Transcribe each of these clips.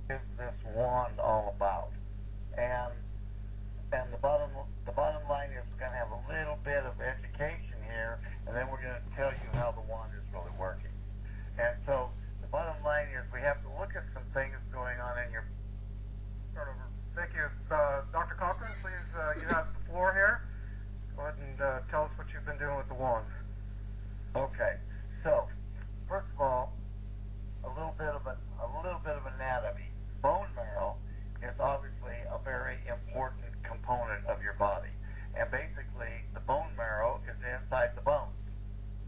is this wand all about? And the bottom line is we're going to have a little bit of education here, and then we're going to tell you how the wand is really working. And so the bottom line is we have to look at some things going on in your... Thank you. Dr. Cochran, please, you have the floor here. Go ahead and tell us what you've been doing with the wand. Okay, so first of all, a little bit of anatomy. Bone marrow is obviously a very important component of your body, and basically the bone marrow is inside the bones.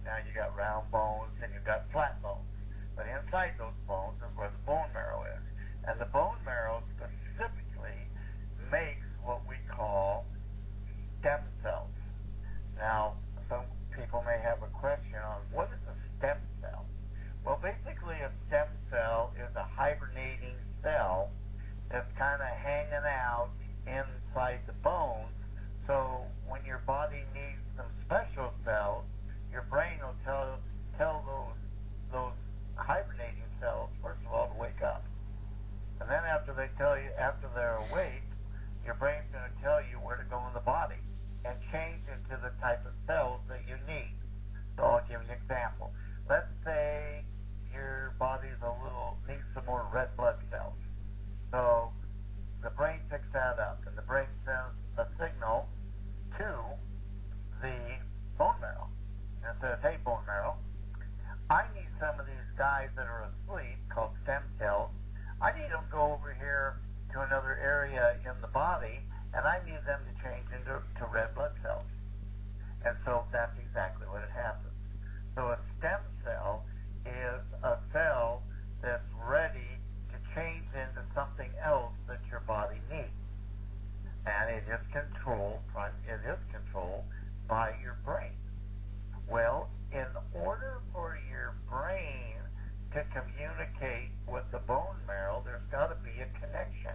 Now you got round bones and you've got flat bones, but inside those bones is where the bone marrow is, and the bone marrow specifically makes what we call stem cells. Now some people may have a question on what is a stem cell. Well, basically a stem cell is a hibernating cell that's kind of hanging out inside the bones. So when your body needs some special cells, your brain will tell those hibernating cells, first of all, to wake up. And then after they're awake, your brain's going to tell you where to go in the body and change into the type of cells that you need. So I'll give you an example. Let's say your body's needs some more red blood cells. So the brain picks that up, and the brain sends a signal to the bone marrow. And it says, hey, bone marrow, I need some of these guys that are asleep, called stem cells. I need them to go over here to another area in the body, and I need them to change into red blood cells. And so that's exactly what it happens. So a stem cell is a cell that's ready to change into something else that your body needs. And it is controlled by your brain. Well, in order for your brain to communicate with the bone marrow, there's got to be a connection.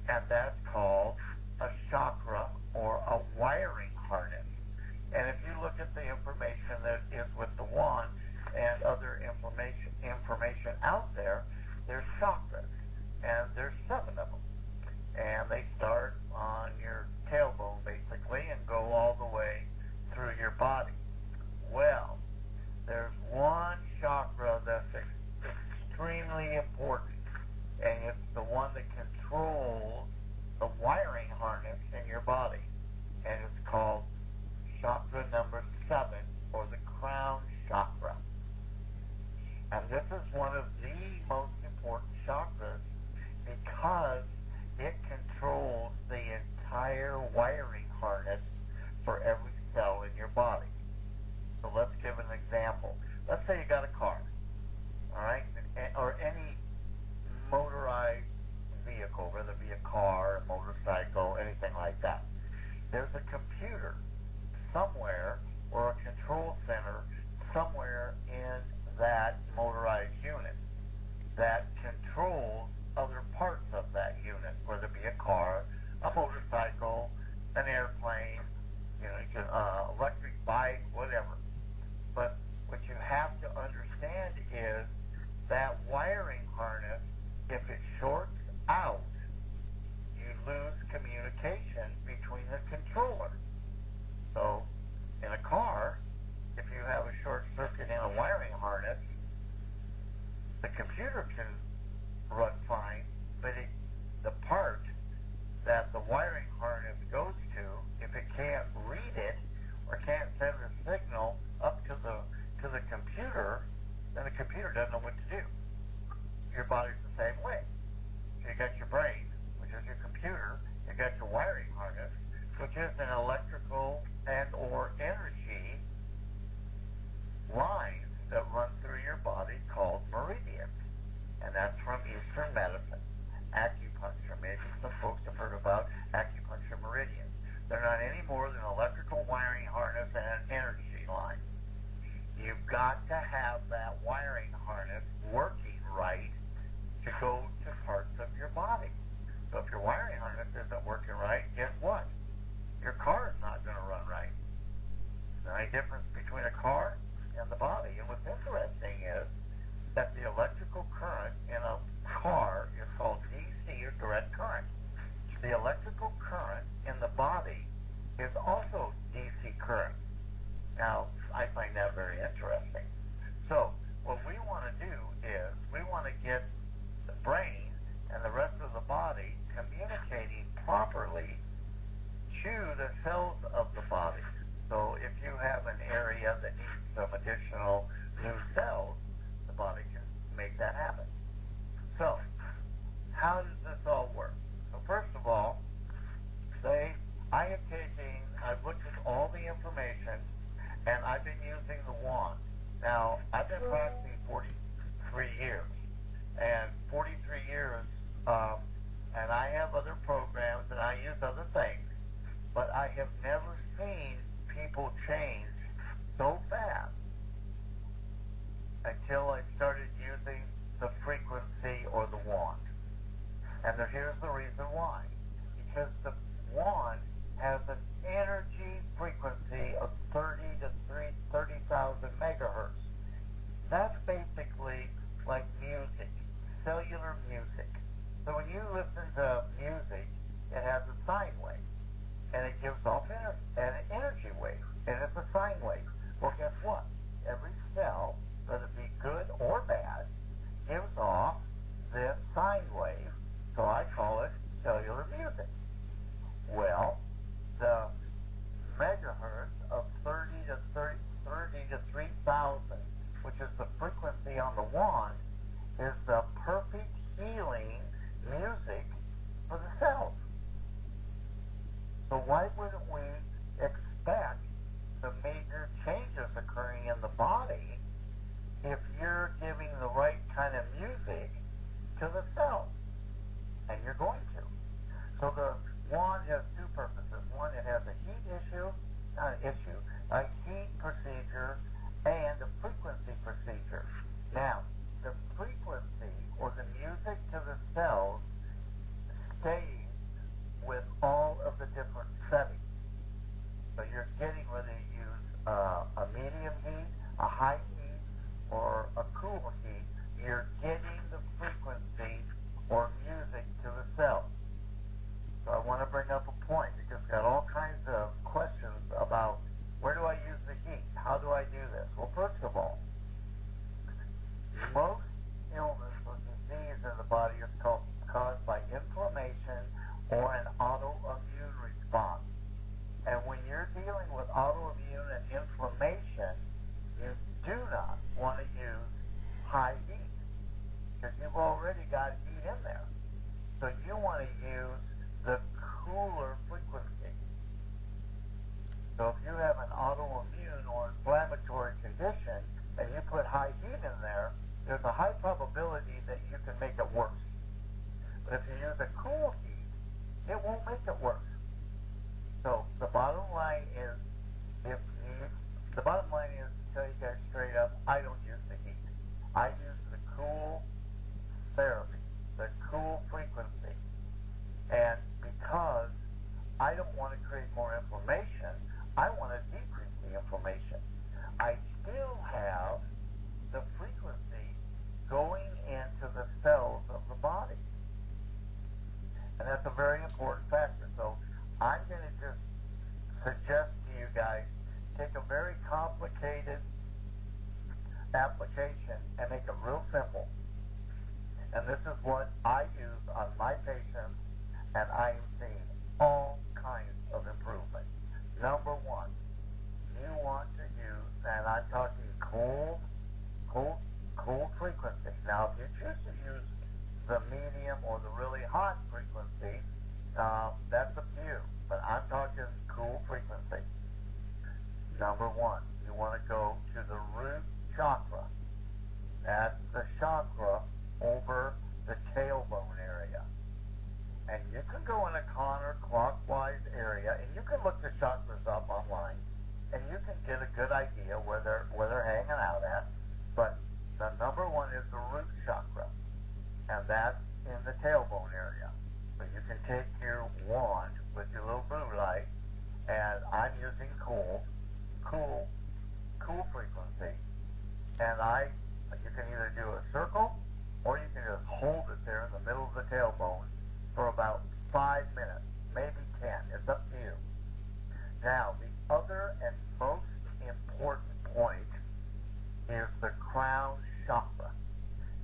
And that's called a chakra or a wiring harness. And if you look at the information that is with the wand and other information out there, there's chakras, and there's 7 of them. And they start on your tailbone, basically, and go all the way through your body. Well, there's one chakra that's extremely important, and it's the one that controls the wiring harness in your body, and it's called chakra number 7, or the crown chakra. And this is one of the most important chakras because it controls the entire wiring harness for every cell in your body. So let's give an example. Let's say you got a car, all right, or any motorized vehicle, whether it be a car, a motorcycle, anything like that. There's a computer somewhere or a control center somewhere in that motorized unit that controls other parts of that unit, whether it be a car, a motorcycle, an airplane, electric bike, whatever. But what you have to understand is that wiring harness, if it shorts out, you lose communication between the controller. So in a car, if you have a short circuit in a wiring harness, the computer can run fine, but the part that the wiring harness goes to, if it can't read it or can't send a signal up to the computer, then the computer doesn't know what to do. Your body's the same way. So you got your brain, which is your computer. You got your wiring harness, which is an electrical and or energy lines that run through your body called meridians. And that's from Eastern medicine, acupuncture. Maybe some folks have heard about acupuncture meridians. They're not any more than electrical wiring harness and an energy line. You've got to have that wiring harness working right to go to parts of your body. So if your wiring harness isn't working right, guess what? Your car is not going to run right. The only difference between a car and the body. And what's interesting is that the electrical current in a car is called direct current. The electrical current in the body is also DC current. Now, I find that very interesting. So, what we want to do is we want to get the brain and the rest of the body communicating properly to the cells of the body. So, if you have an area that needs some additional new cells, the body can make that happen. So, how does this all work? So, first of all, say I've looked at all the information, and I've been using the wand. Now, I've been practicing 43 years, and 43 years, and I have other programs, and I use other things, but I have never seen people change so fast until I started using the frequency or the wand. And here's the reason why. Because the wand has an energy frequency of 30,000 megahertz. That's basically like music, cellular music. So when you listen to music, it has a sine wave, and it gives off an energy wave, and it's a sine wave. Well, guess what? Every cell, whether it be good or bad, gives off this sine wave, so I call it cellular music. Well, the megahertz of 30 to 3,000, which is the frequency on the wand, is the perfect healing music for the cells. So why wouldn't we expect the major changes occurring in the body if you're giving the right kind of music to the cells? And you're going to. So the wand has two purposes. One, it has a heat procedure, and a frequency procedure. Now, the frequency or the music to the cells stays with all of the different settings. So you're getting, whether you use a medium heat, a high heat, or a cool heat, you're getting the frequency or music to the cells. So I want to bring up a point because I've got all kinds of questions about where do I use the heat? How do I do this? Well, first of all, most illness or disease in the body is caused by inflammation or an autoimmune response. And when you're dealing with autoimmune and inflammation, you do not want to use high heat because you've already got heat in there. So you want to use the cooler frequency. So if you have an autoimmune or inflammatory condition and you put high heat in there, there's a high probability that you can make it worse. But if you use a cool heat, it won't make it worse. So the bottom line is, to tell you guys straight up, I don't use the heat. I use the cool therapy, the cool frequency. And because I don't want to create more inflammation, I want to decrease the inflammation. I still have the frequency going into the cells of the body. And that's a very important factor. So I'm going to just suggest to you guys, take a very complicated application and make it real simple. And this is what I use on my patients, and I am seeing all kinds of improvement. Number one, you want to use, and I'm talking cool frequency. Now, if you choose to use the medium or the really hot frequency, that's up to you. But I'm talking cool frequency. Number one, you want to go to the root chakra. That's the chakra over the tailbone area. And you can go in a counterclockwise area, and you can look the chakras up online, and you can get a good idea where they're hanging out at. But the number one is the root chakra, and that's in the tailbone area. So you can take your wand with your little blue light, and I'm using cool frequency, and you can either do a circle, or you can just hold it there in the middle of the tailbone for about 5 minutes, maybe 10. It's up to you. Now, the other and most important point is the crown chakra,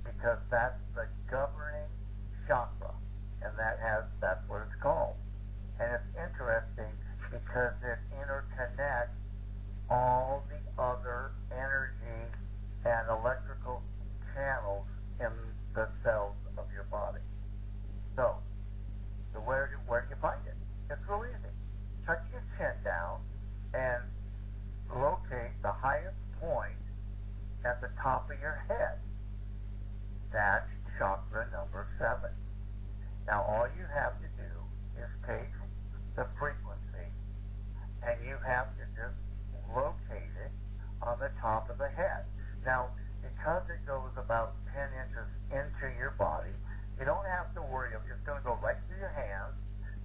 because that's the governing chakra, and that's what it's called. And it's interesting because it interconnects all the other energy and electrical channels in the cells of your body. So where do you find it? It's real easy. Tuck your chin down and locate the highest point at the top of your head. That's chakra number 7. Now all you have to do is take the frequency and you have to just locate it on the top of the head. Now, because it goes about 10 inches into your body, you don't have to worry. It's going to go right through your hands,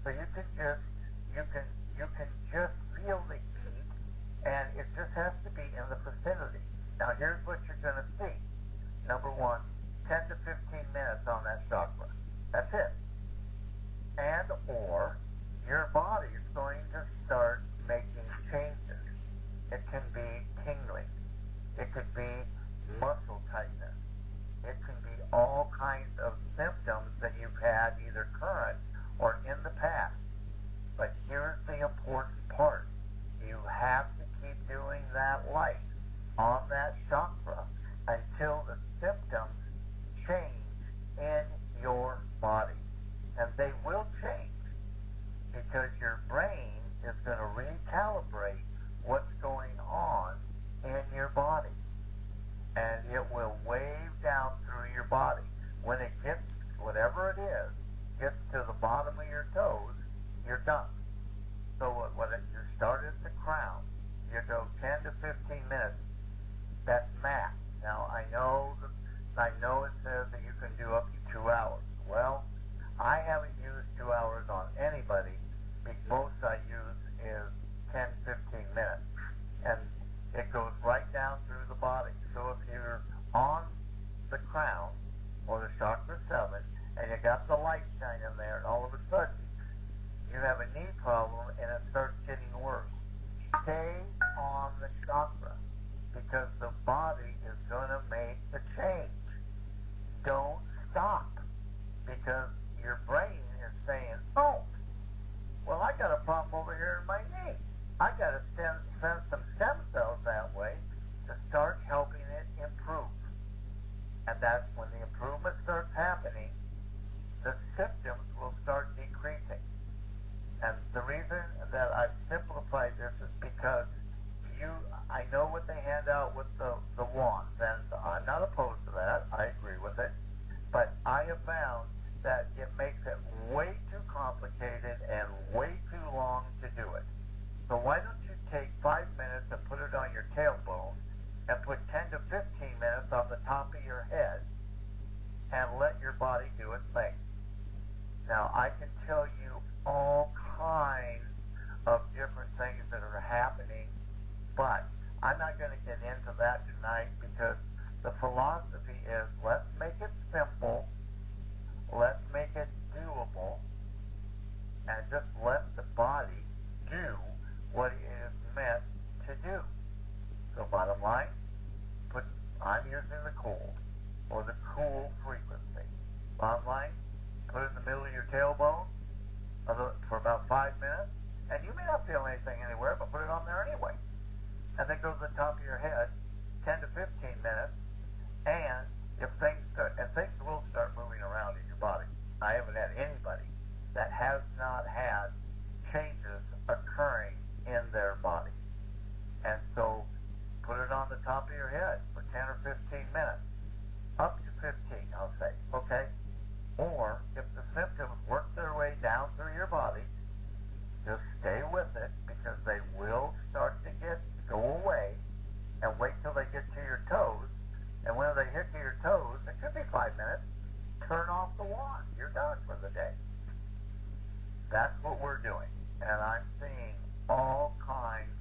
so you can just feel the heat, and it just has to be in the vicinity. Now, here's what you're going to see. Number 1, 10 to 15 minutes on that chakra. That's it. And or your body is going to start making changes. It can be tingling. It could be muscle tightness. It can be all kinds of symptoms that you've had either current or in the past. But here's the important part. You have to keep doing that light on that chakra until the symptoms change in your body. And they will change because your brain is going to recalibrate what's going on in your body. And it will wave down through your body. When it gets, whatever it is, gets to the bottom of your toes, you're done. So when you start at the crown, you go 10 to 15 minutes. That's max. Now, I know it says that you can do up to 2 hours. Well, I haven't used 2 hours on anybody. The most I use is 10, 15 minutes. And it goes right down through the body. So if you're on the crown or the chakra 7 and you got the light shining there and all of a sudden you have a knee problem and it starts getting worse, stay on the chakra because the body is going to make the change. Don't stop because your brain is saying, oh, well, I got a problem over here in my knee. I got to send some stem cells that way to start helping it improve. And that's when the improvement starts happening, the symptoms will start decreasing. And the reason that I've simplified this is because I know what they hand out with the wands, and I'm not opposed to that. I agree with it. But I have found that it makes it way too complicated and way too long to do it. So why don't you take 5 minutes and put it on your tailbone and put 10 to 15 minutes on the top of your head and let your body do its thing. Now, I can tell you all kinds of different things that are happening, but I'm not going to get into that tonight because the philosophy is let's make it simple, let's make it doable, and just let the body do what it is meant to do. So bottom line, I'm using the cool or the cool frequency. Bottom line, put it in the middle of your tailbone for about 5 minutes, and you may not feel anything anywhere, but put it on there anyway. And then go to the top of your head, 10 to 15 minutes, and if things will start moving around in your body. I haven't had anybody that has not had changes occurring in their body. And so put it on the top of your head for 10 or 15 minutes. Up to 15, I'll say, okay? Or if the symptoms work their way down through your body, just stay with it because they will start to go away, and wait till they get to your toes. And when they hit to your toes, it could be 5 minutes, turn off the wand. You're done for the day. That's what we're doing. And I'm seeing all kinds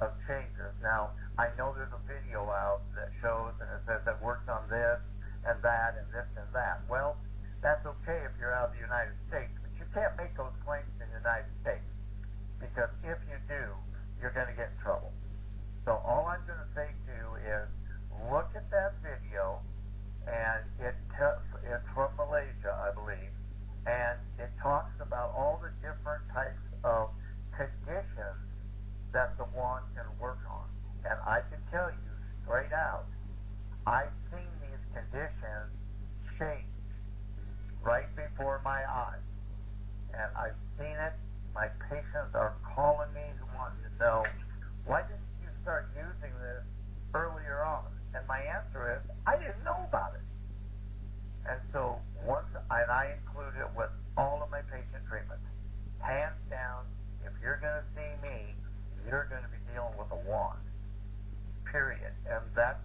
of changes. Now, I know there's a video out that shows and it says it works on this and that and this and that. Well, that's okay if you're out of the United States can't make those claims in the United States, because if you do, you're going to get in trouble. So all I'm going to say to you is look at that video, and it's from Malaysia, I believe, and it talks about all the different types of conditions that the wand can work on. And I can tell you straight out, I've seen these conditions change right before my eyes. And I've seen it. My patients are calling me who want to know, why didn't you start using this earlier on? And my answer is, I didn't know about it. And so I include it with all of my patient treatments. Hands down, if you're going to see me, you're going to be dealing with a wand. Period. And that's